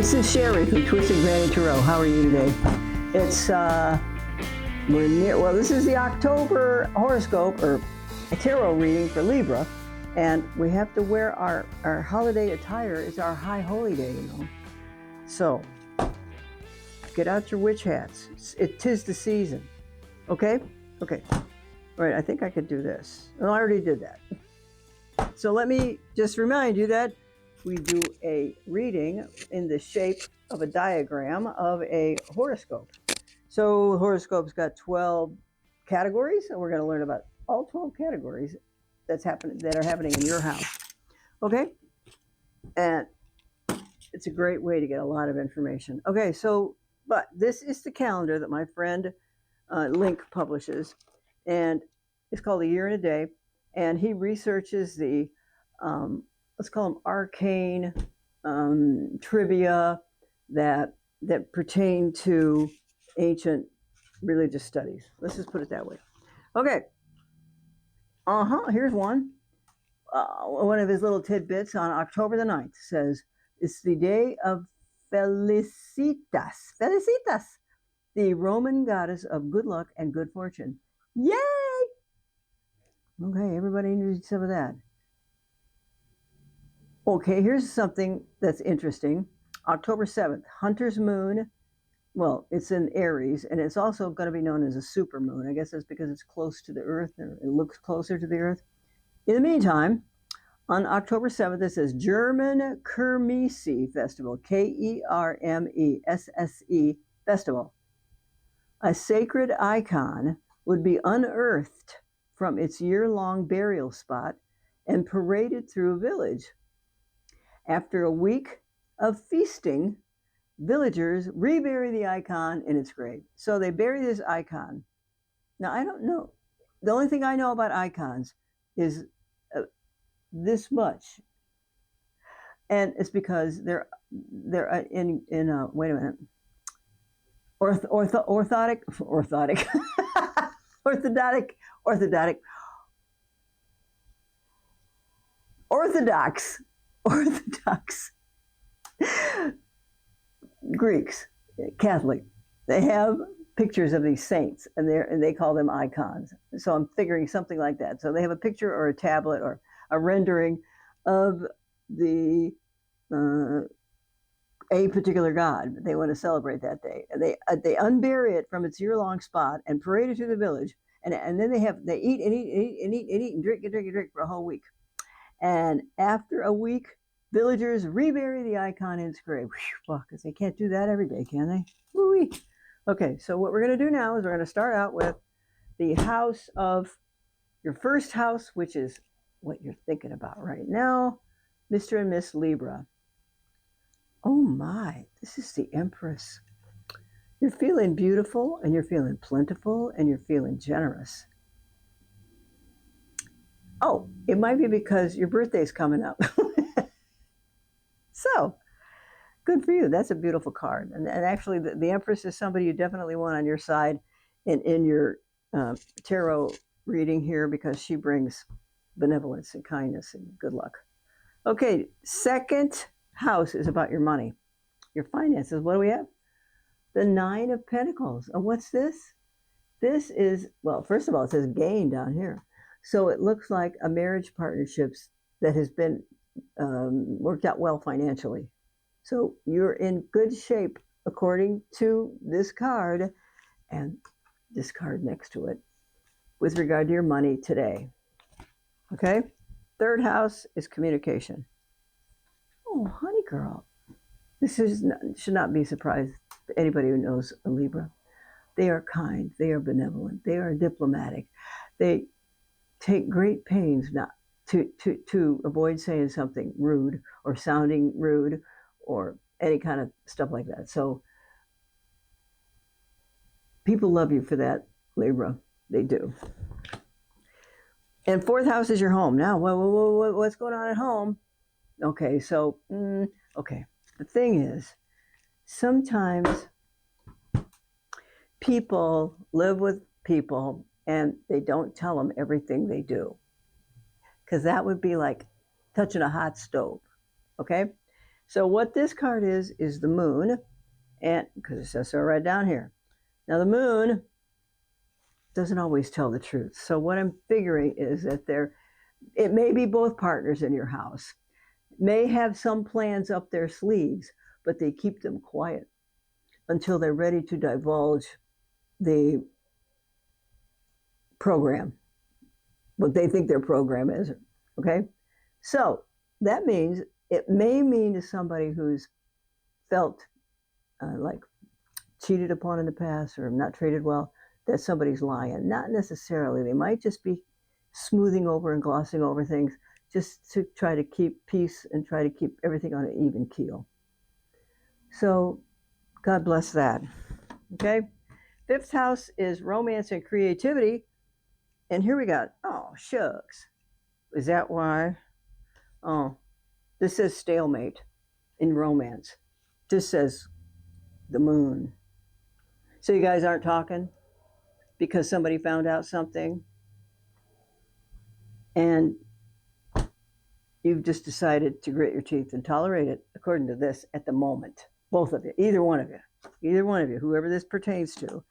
This is Sherry from Twisted Granny Tarot. How are you today? It's, we're near, well, this is the October horoscope or a tarot reading for Libra. And we have to wear our holiday attire. It's our high holy day, you know. So, get out your witch hats. It 'tis the season. Okay? Okay. All right, I think I could do this. Oh, I already did that. So let me just remind you that we do a reading in the shape of a diagram of a horoscope. So horoscope's got 12 categories, and we're going to learn about all 12 categories that are happening in your house. Okay? And it's a great way to get a lot of information. Okay, so, but this is the calendar that my friend Link publishes, and it's called A Year in a Day, and he researches the let's call them arcane trivia that pertain to ancient religious studies. Let's just put it that way. Okay. Here's one. One of his little tidbits on October the 9th says, it's the day of Felicitas. Felicitas, the Roman goddess of good luck and good fortune. Yay! Okay, everybody needs some of that. Okay, here's something that's interesting. October 7th, Hunter's Moon. Well, it's in Aries, and it's also going to be known as a supermoon. I guess that's because it's close to the Earth, or it looks closer to the Earth. In the meantime, on October 7th, it says German Kermesse Festival, Kermesse Festival. A sacred icon would be unearthed from its year-long burial spot and paraded through a village. After a week of feasting, villagers rebury the icon in its grave. So they bury this icon. Now, I don't know. The only thing I know about icons is this much. And it's because they're in wait a minute. Orthodox Greeks, Catholic, they have pictures of these saints, and they call them icons. So I'm figuring something like that. So they have a picture or a tablet or a rendering of the a particular god. They want to celebrate that day. They unbury it from its year-long spot and parade it through the village, and then they eat and drink for a whole week. And after a week, villagers rebury the icon in its grave. Because they can't do that every day, can they? Woo-wee. Okay, so what we're going to do now is we're going to start out with the house of your first house, which is what you're thinking about right now, Mr. and Miss Libra. Oh my, this is the Empress. You're feeling beautiful, and you're feeling plentiful, and you're feeling generous. Oh, it might be because your birthday's coming up. So, good for you. That's a beautiful card. And actually, the Empress is somebody you definitely want on your side in your tarot reading here, because she brings benevolence and kindness and good luck. Okay, second house is about your money, your finances. What do we have? The Nine of Pentacles. And what's this? This is, well, first of all, it says gain down here. So it looks like a marriage partnerships that has been worked out well financially. So you're in good shape according to this card and this card next to it with regard to your money today. Okay? Third house is communication. Oh, honey girl. This should not be surprised to anybody who knows a Libra. They are kind. They are benevolent. They are diplomatic. They take great pains not to avoid saying something rude or sounding rude or any kind of stuff like that. So people love you for that, Libra. They do. And fourth house is your home. Now, what's going on at home? Okay, so, okay. The thing is, sometimes people live with people and they don't tell them everything they do, because that would be like touching a hot stove. Okay, So what this card is the moon, and because it says so right down here. Now the moon doesn't always tell the truth. So what I'm figuring is that it may be both partners in your house, may have some plans up their sleeves, but they keep them quiet until they're ready to divulge the program, what they think their program is. Okay? So that means it may mean to somebody who's felt like cheated upon in the past or not treated well, that somebody's lying. Not necessarily. They might just be smoothing over and glossing over things just to try to keep peace and try to keep everything on an even keel. So God bless that. Okay? Fifth house is romance and creativity. And here we got, oh, shucks. Is that why? Oh, this says stalemate in romance. This says the moon. So you guys aren't talking because somebody found out something and you've just decided to grit your teeth and tolerate it according to this at the moment. Both of you, either one of you, whoever this pertains to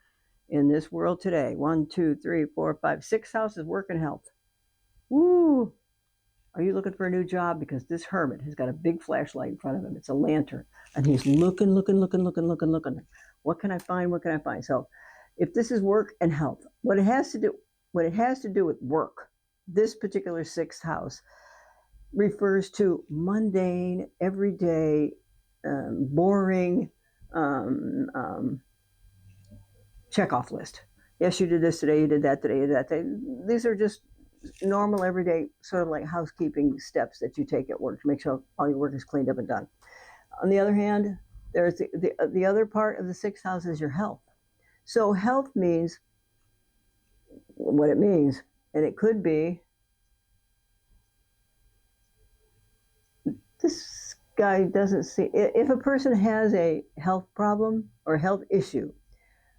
in this world today. 1, 2, 3, 4, 5, 6 houses, work and health. Woo! Are you looking for a new job? Because this hermit has got a big flashlight in front of him. It's a lantern. And he's looking. What can I find? What can I find? So if this is work and health, what it has to do with work, this particular sixth house refers to mundane, everyday, boring checkoff list. Yes, you did this today, you did that today, you did that today. These are just normal, everyday, sort of like housekeeping steps that you take at work to make sure all your work is cleaned up and done. On the other hand, there's the other part of the sixth house is your health. So health means what it means, and it could be this guy doesn't see. If a person has a health problem or health issue,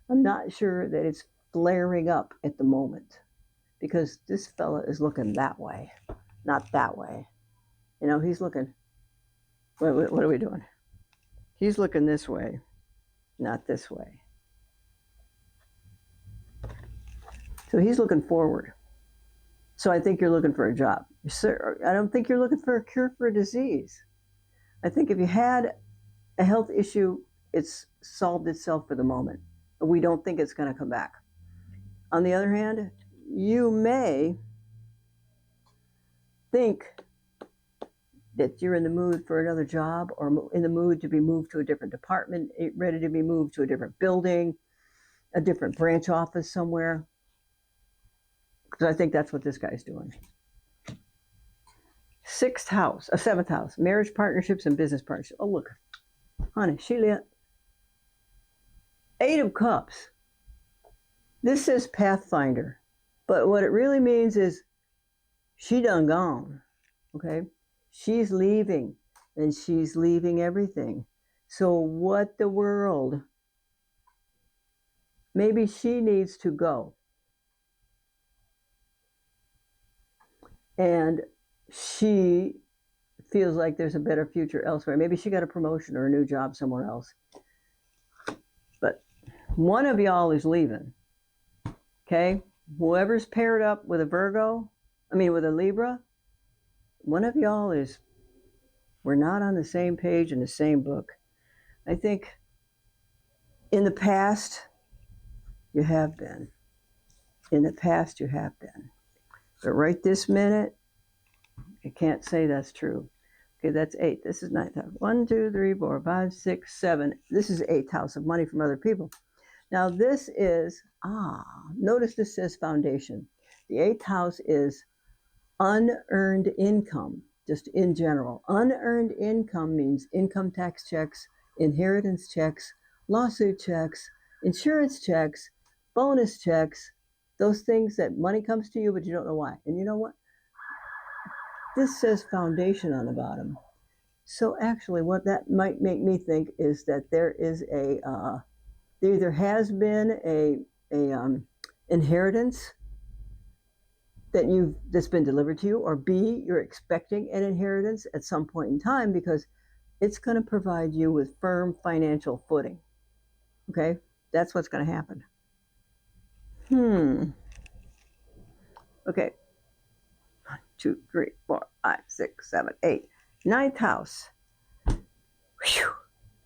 I'm not sure that it's flaring up at the moment because this fella is looking that way, not that way. You know, he's looking, what are we doing? He's looking this way, not this way. So he's looking forward. So I think you're looking for a job. I don't think you're looking for a cure for a disease. I think if you had a health issue, it's solved itself for the moment. We don't think it's going to come back. On the other hand, you may think that you're in the mood for another job or in the mood to be moved to a different department, ready to be moved to a different building, a different branch office somewhere. Because I think that's what this guy's doing. Seventh house, marriage partnerships and business partnerships. Oh, look, honey, she lit. 8 of Cups. This says Pathfinder, but what it really means is she done gone, okay? She's leaving, and she's leaving everything. So what the world? Maybe she needs to go. And she feels like there's a better future elsewhere. Maybe she got a promotion or a new job somewhere else. But one of y'all is leaving. Okay? Whoever's paired up with with a Libra, one of y'all we're not on the same page in the same book. I think in the past, you have been. In the past, you have been. But right this minute, I can't say that's true. Okay, that's 8. This is 9th house. 1, 2, 3, 4, 5, 6, 7. This is 8th house of money from other people. Now this is, notice this says foundation. The 8th house is unearned income, just in general. Unearned income means income tax checks, inheritance checks, lawsuit checks, insurance checks, bonus checks, those things that money comes to you, but you don't know why. And you know what? This says foundation on the bottom. So actually what that might make me think is that there is there either has been a inheritance that's been delivered to you, or B, you're expecting an inheritance at some point in time, because it's going to provide you with firm financial footing. Okay? That's what's going to happen. Okay. 1, 2, 3, 4, 5, 6, 7, 8. Ninth house. Whew,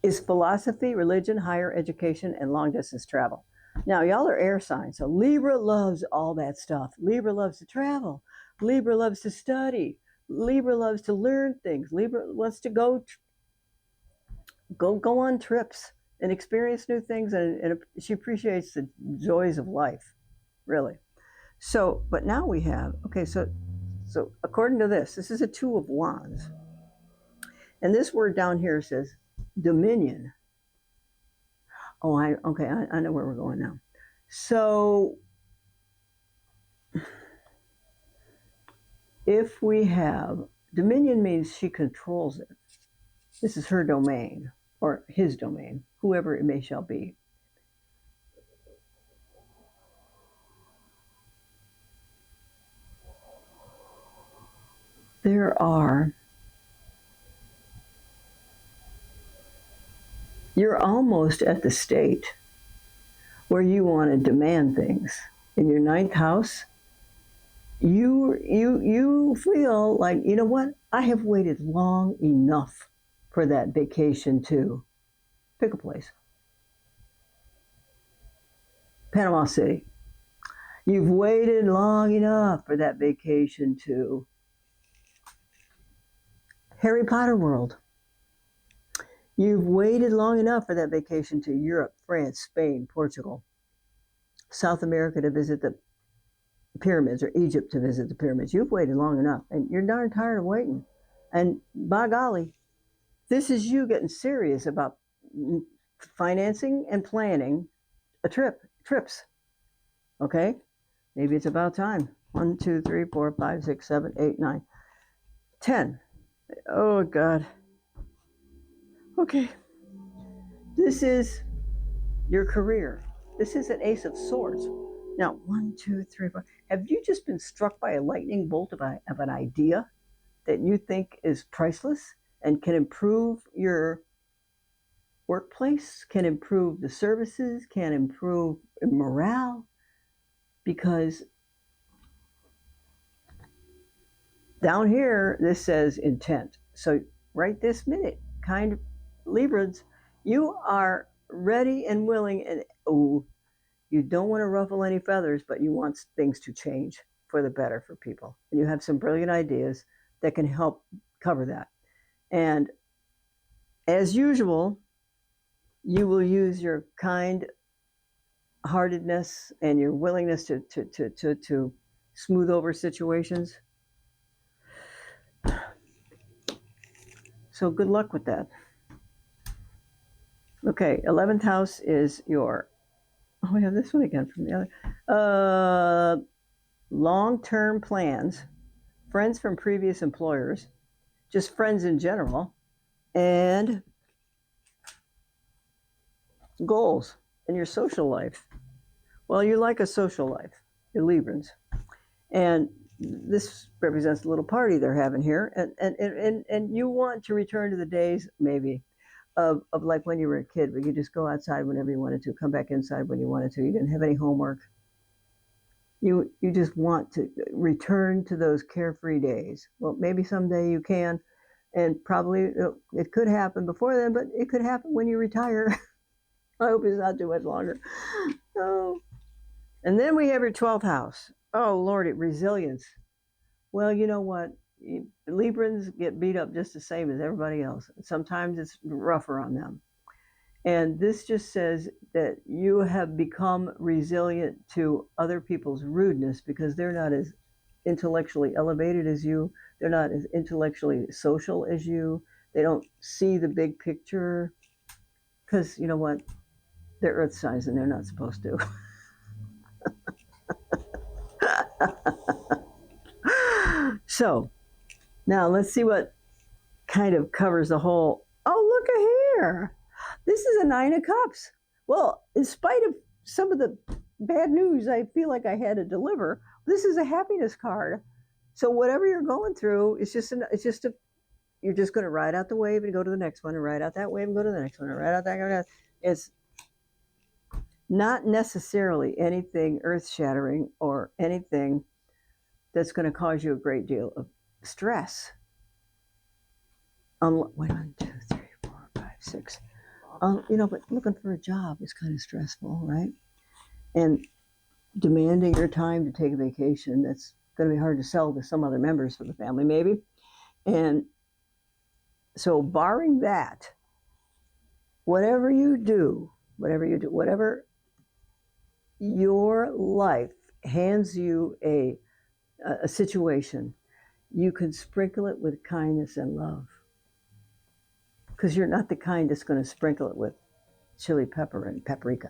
is philosophy, religion, higher education, and long distance travel. Now, y'all are air signs, so Libra loves all that stuff. Libra loves to travel. Libra loves to study. Libra loves to learn things. Libra wants to go on trips and experience new things, and she appreciates the joys of life, really. So, but now we have, okay, so according to this is a Two of Wands. And this word down here says dominion. Oh, I know where we're going now. So if we have dominion, means she controls it. This is her domain or his domain, whoever it may shall be. You're almost at the state where you want to demand things. In your ninth house, you feel like, you know what? I have waited long enough for that vacation to pick a place. Panama City. You've waited long enough for that vacation to Harry Potter World. You've waited long enough for that vacation to Europe, France, Spain, Portugal, South America to visit the pyramids, or Egypt to visit the pyramids. You've waited long enough, and you're darn tired of waiting. And by golly, this is you getting serious about financing and planning a trips. Okay? Maybe it's about time. 1, 2, 3, 4, 5, 6, 7, 8, 9, 10. Oh, God. Okay. This is your career. This is an Ace of Swords. Now, 1, 2, 3, 4. Have you just been struck by a lightning bolt of an idea that you think is priceless and can improve your workplace, can improve the services, can improve morale? Because down here, this says intent. So right this minute, kind of Librans, you are ready and willing, and you don't want to ruffle any feathers, but you want things to change for the better for people. And you have some brilliant ideas that can help cover that. And as usual, you will use your kind-heartedness and your willingness to smooth over situations. So good luck with that. Okay, 11th house is your, oh, we have this one again from the other. Long-term plans, friends from previous employers, just friends in general, and goals in your social life. Well, you like a social life, you're Librans. And this represents a little party they're having here. And you want to return to the days, maybe, of like when you were a kid, where you just go outside whenever you wanted to, come back inside when you wanted to. You didn't have any homework. You just want to return to those carefree days. Well, maybe someday you can, and probably it could happen before then, but it could happen when you retire. I hope it's not too much longer. Oh. And then we have your 12th house. Oh, Lordy, resilience. Well, you know what? Librans get beat up just the same as everybody else. Sometimes it's rougher on them. And this just says that you have become resilient to other people's rudeness because they're not as intellectually elevated as you. They're not as intellectually social as you. They don't see the big picture because, you know what? They're earth signs and they're not supposed to. So now let's see what kind of covers the whole. Oh, look at here. This is a 9 of Cups. Well, in spite of some of the bad news I feel like I had to deliver, this is a happiness card. So whatever you're going through, it's just a you're just going to ride out the wave and go to the next one, and ride out that wave and go to the next one, and ride out that. It's not necessarily anything earth-shattering or anything that's going to cause you a great deal of stress. Wait, 1, 2, 3, 4, 5, 6. But looking for a job is kind of stressful, right? And demanding your time to take a vacation, that's going to be hard to sell to some other members of the family, maybe. And so, barring that, whatever whatever your life hands you a situation, you can sprinkle it with kindness and love. Because you're not the kind that's going to sprinkle it with chili pepper and paprika,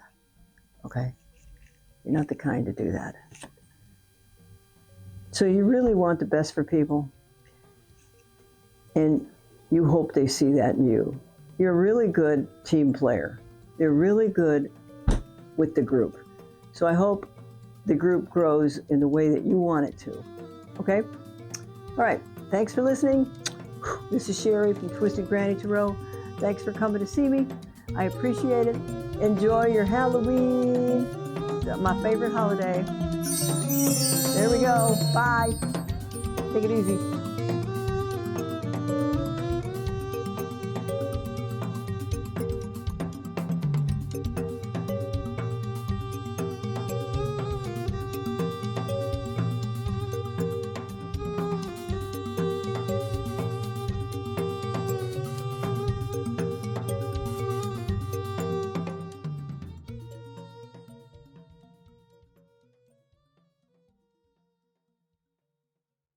okay? You're not the kind to do that. So you really want the best for people, and you hope they see that in you. You're a really good team player. You're really good with the group. So I hope the group grows in the way that you want it to, okay? All right, thanks for listening. This is Sherry from Twisted Granny Tarot. Thanks for coming to see me. I appreciate it. Enjoy your Halloween. It's my favorite holiday. There we go. Bye. Take it easy.